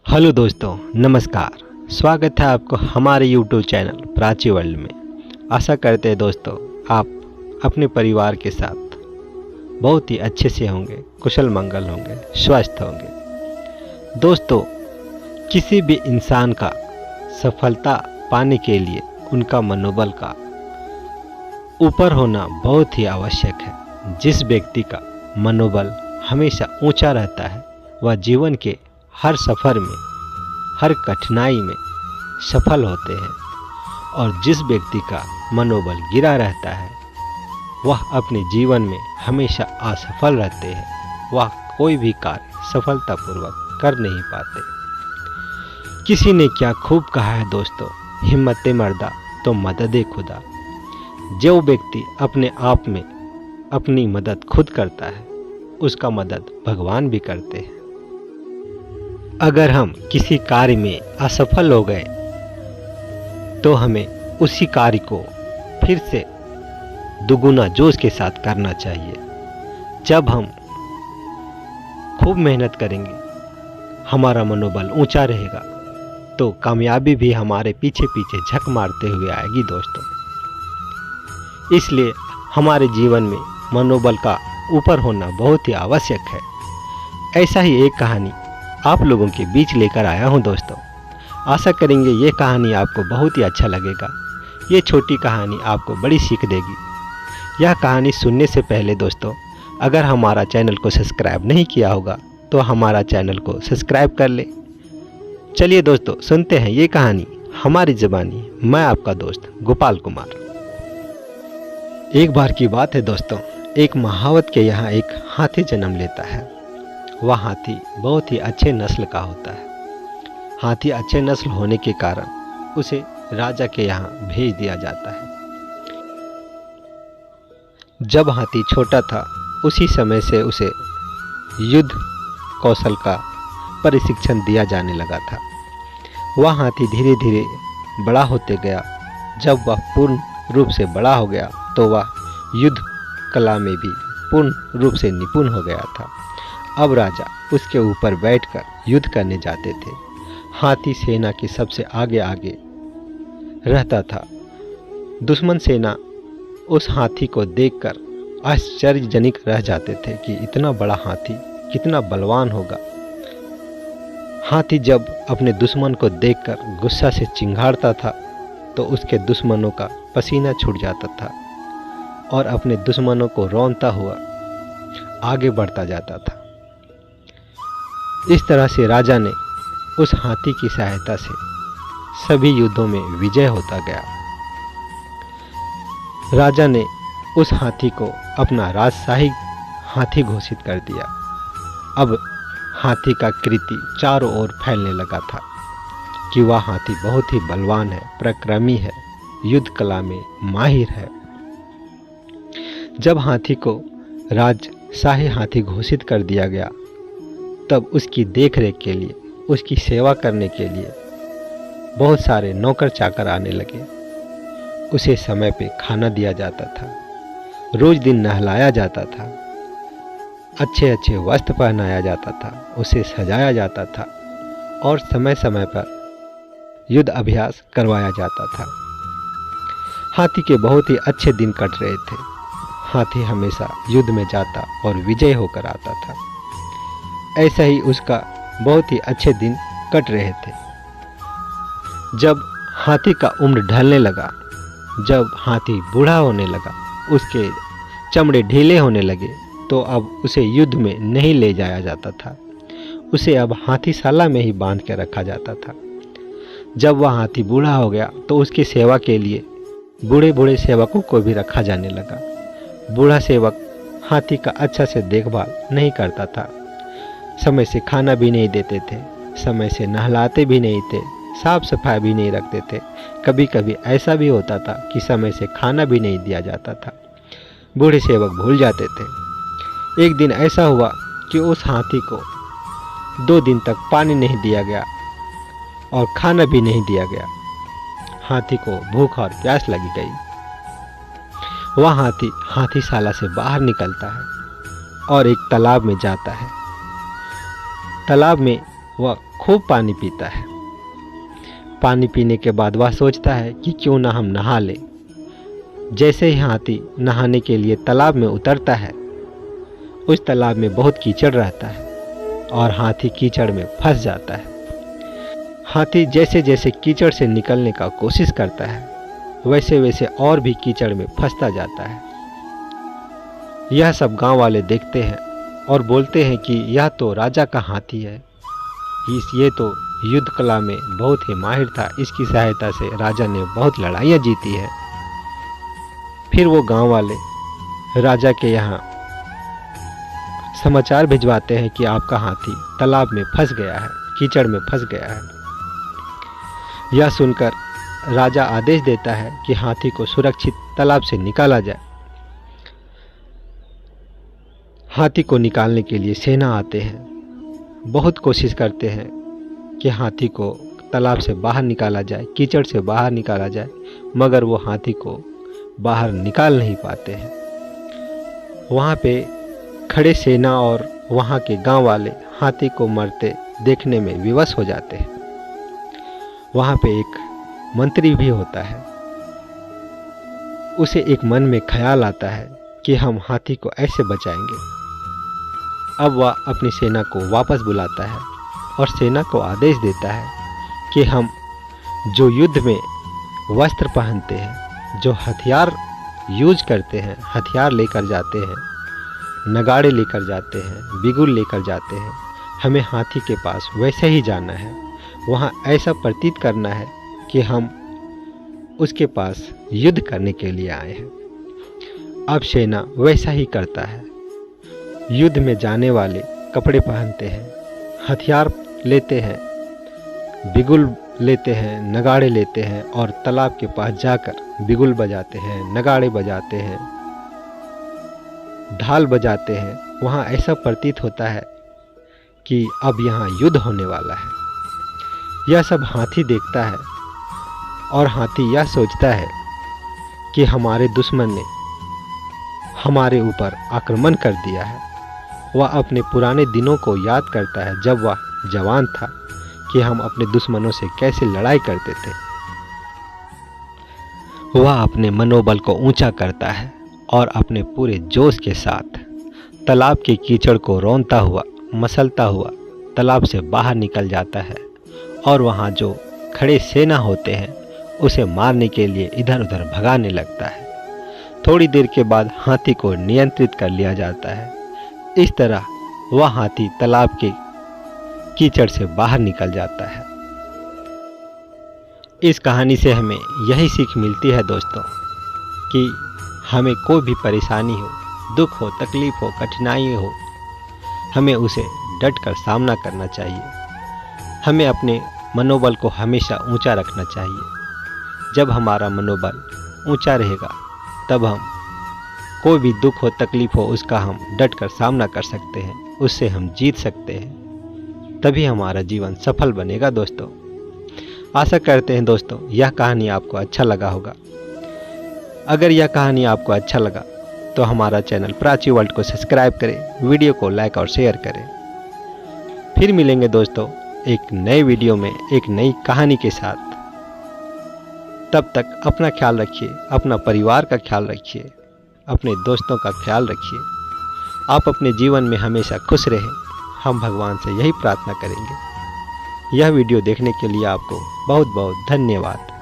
Hello दोस्तों, नमस्कार। स्वागत है आपको हमारे YouTube चैनल प्राची वर्ल्ड में। आशा करते हैं दोस्तों आप अपने परिवार के साथ बहुत ही अच्छे से होंगे, कुशल मंगल होंगे, स्वस्थ होंगे। दोस्तों, किसी भी इंसान का सफलता पाने के लिए उनका मनोबल का ऊपर होना बहुत ही आवश्यक है। जिस व्यक्ति का मनोबल हमेशा ऊंचा रहता है वह जीवन के हर सफ़र में, हर कठिनाई में सफल होते हैं, और जिस व्यक्ति का मनोबल गिरा रहता है वह अपने जीवन में हमेशा असफल रहते हैं। वह कोई भी कार्य सफलतापूर्वक कर नहीं पाते। किसी ने क्या खूब कहा है दोस्तों, हिम्मत मर्दा तो मदद खुदा। जो व्यक्ति अपने आप में अपनी मदद खुद करता है उसका मदद भगवान भी करते हैं। अगर हम किसी कार्य में असफल हो गए तो हमें उसी कार्य को फिर से दुगुना जोश के साथ करना चाहिए। जब हम खूब मेहनत करेंगे, हमारा मनोबल ऊंचा रहेगा तो कामयाबी भी हमारे पीछे पीछे झक मारते हुए आएगी दोस्तों। इसलिए हमारे जीवन में मनोबल का ऊपर होना बहुत ही आवश्यक है। ऐसा ही एक कहानी आप लोगों के बीच लेकर आया हूं दोस्तों। आशा करेंगे ये कहानी आपको बहुत ही अच्छा लगेगा। ये छोटी कहानी आपको बड़ी सीख देगी। यह कहानी सुनने से पहले दोस्तों, अगर हमारा चैनल को सब्सक्राइब नहीं किया होगा तो हमारा चैनल को सब्सक्राइब कर ले। चलिए दोस्तों, सुनते हैं ये कहानी हमारी ज़बानी। मैं आपका दोस्त गोपाल कुमार। एक बार की बात है दोस्तों, एक महावत के यहाँ एक हाथी जन्म लेता है। वह हाथी बहुत ही अच्छे नस्ल का होता है। हाथी अच्छे नस्ल होने के कारण उसे राजा के यहाँ भेज दिया जाता है। जब हाथी छोटा था उसी समय से उसे युद्ध कौशल का प्रशिक्षण दिया जाने लगा था। वह हाथी धीरे धीरे बड़ा होते गया। जब वह पूर्ण रूप से बड़ा हो गया तो वह युद्ध कला में भी पूर्ण रूप से निपुण हो गया था। अब राजा उसके ऊपर बैठकर युद्ध करने जाते थे। हाथी सेना के सबसे आगे आगे रहता था। दुश्मन सेना उस हाथी को देखकर आश्चर्यजनक रह जाते थे कि इतना बड़ा हाथी कितना बलवान होगा। हाथी जब अपने दुश्मन को देखकर गुस्सा से चिंघाड़ता था तो उसके दुश्मनों का पसीना छूट जाता था और अपने दुश्मनों को रौंदता हुआ आगे बढ़ता जाता था। इस तरह से राजा ने उस हाथी की सहायता से सभी युद्धों में विजय होता गया। राजा ने उस हाथी को अपना राजशाही हाथी घोषित कर दिया। अब हाथी का कीर्ति चारों ओर फैलने लगा था कि वह हाथी बहुत ही बलवान है, पराक्रमी है, युद्ध कला में माहिर है। जब हाथी को राजशाही हाथी घोषित कर दिया गया तब उसकी देखरेख के लिए, उसकी सेवा करने के लिए बहुत सारे नौकर चाकर आने लगे। उसे समय पे खाना दिया जाता था, रोज दिन नहलाया जाता था, अच्छे अच्छे वस्त्र पहनाया जाता था, उसे सजाया जाता था और समय समय पर युद्ध अभ्यास करवाया जाता था। हाथी के बहुत ही अच्छे दिन कट रहे थे। हाथी हमेशा युद्ध में जाता और विजय होकर आता था। ऐसा ही उसका बहुत ही अच्छे दिन कट रहे थे। जब हाथी का उम्र ढलने लगा, जब हाथी बूढ़ा होने लगा, उसके चमड़े ढीले होने लगे तो अब उसे युद्ध में नहीं ले जाया जाता था। उसे अब हाथीशाला में ही बांध के रखा जाता था। जब वह हाथी बूढ़ा हो गया तो उसकी सेवा के लिए बूढ़े बूढ़े सेवकों को भी रखा जाने लगा। बूढ़ा सेवक हाथी का अच्छा से देखभाल नहीं करता था, समय से खाना भी नहीं देते थे, समय से नहलाते भी नहीं थे, साफ सफाई भी नहीं रखते थे। कभी कभी ऐसा भी होता था कि समय से खाना भी नहीं दिया जाता था। बूढ़े सेवक भूल जाते थे। एक दिन ऐसा हुआ कि उस हाथी को 2 दिन तक पानी नहीं दिया गया और खाना भी नहीं दिया गया। हाथी को भूख और प्यास लगी गई। वह हाथी हाथीशाला से बाहर निकलता है और एक तालाब में जाता है। तालाब में वह खूब पानी पीता है। पानी पीने के बाद वह सोचता है कि क्यों ना हम नहा लें। जैसे ही हाथी नहाने के लिए तालाब में उतरता है, उस तालाब में बहुत कीचड़ रहता है और हाथी कीचड़ में फंस जाता है। हाथी जैसे जैसे कीचड़ से निकलने का कोशिश करता है, वैसे वैसे और भी कीचड़ में फंसता जाता है। यह सब गांव वाले देखते हैं और बोलते हैं कि यह तो राजा का हाथी है, ये तो युद्ध कला में बहुत ही माहिर था, इसकी सहायता से राजा ने बहुत लड़ाइयाँ जीती है। फिर वो गांव वाले राजा के यहाँ समाचार भिजवाते हैं कि आपका हाथी तालाब में फंस गया है, कीचड़ में फंस गया है। यह सुनकर राजा आदेश देता है कि हाथी को सुरक्षित तालाब से निकाला जाए। हाथी को निकालने के लिए सेना आते हैं, बहुत कोशिश करते हैं कि हाथी को तालाब से बाहर निकाला जाए, कीचड़ से बाहर निकाला जाए, मगर वो हाथी को बाहर निकाल नहीं पाते हैं। वहाँ पे खड़े सेना और वहाँ के गांव वाले हाथी को मरते देखने में विवश हो जाते हैं। वहाँ पे एक मंत्री भी होता है। उसे एक मन में ख्याल आता है कि हम हाथी को ऐसे बचाएंगे। अब वह अपनी सेना को वापस बुलाता है और सेना को आदेश देता है कि हम जो युद्ध में वस्त्र पहनते हैं, जो हथियार यूज करते हैं, हथियार लेकर जाते हैं, नगाड़े लेकर जाते हैं, बिगुल लेकर जाते हैं, हमें हाथी के पास वैसे ही जाना है। वहाँ ऐसा प्रतीत करना है कि हम उसके पास युद्ध करने के लिए आए हैं। अब सेना वैसा ही करता है। युद्ध में जाने वाले कपड़े पहनते हैं, हथियार लेते हैं, बिगुल लेते हैं, नगाड़े लेते हैं और तालाब के पास जाकर बिगुल बजाते हैं, नगाड़े बजाते हैं, ढाल बजाते हैं। वहाँ ऐसा प्रतीत होता है कि अब यहाँ युद्ध होने वाला है। यह सब हाथी देखता है और हाथी यह सोचता है कि हमारे दुश्मन ने हमारे ऊपर आक्रमण कर दिया है। वह अपने पुराने दिनों को याद करता है, जब वह जवान था, कि हम अपने दुश्मनों से कैसे लड़ाई करते थे। वह अपने मनोबल को ऊंचा करता है और अपने पूरे जोश के साथ तालाब के कीचड़ को रौंदता हुआ, मसलता हुआ तालाब से बाहर निकल जाता है और वहाँ जो खड़े सेना होते हैं उसे मारने के लिए इधर उधर भगाने लगता है। थोड़ी देर के बाद हाथी को नियंत्रित कर लिया जाता है। इस तरह वह हाथी तालाब के कीचड़ से बाहर निकल जाता है। इस कहानी से हमें यही सीख मिलती है दोस्तों कि हमें कोई भी परेशानी हो, दुख हो, तकलीफ हो, कठिनाई हो, हमें उसे डट कर सामना करना चाहिए। हमें अपने मनोबल को हमेशा ऊंचा रखना चाहिए। जब हमारा मनोबल ऊंचा रहेगा तब हम कोई भी दुख हो, तकलीफ हो, उसका हम डट कर सामना कर सकते हैं, उससे हम जीत सकते हैं। तभी हमारा जीवन सफल बनेगा दोस्तों। आशा करते हैं दोस्तों यह कहानी आपको अच्छा लगा होगा। अगर यह कहानी आपको अच्छा लगा तो हमारा चैनल प्राची वर्ल्ड को सब्सक्राइब करें, वीडियो को लाइक और शेयर करें। फिर मिलेंगे दोस्तों एक नए वीडियो में एक नई कहानी के साथ। तब तक अपना ख्याल रखिए, अपना परिवार का ख्याल रखिए, अपने दोस्तों का ख्याल रखिए। आप अपने जीवन में हमेशा खुश रहें, हम भगवान से यही प्रार्थना करेंगे। यह वीडियो देखने के लिए आपको बहुत बहुत धन्यवाद।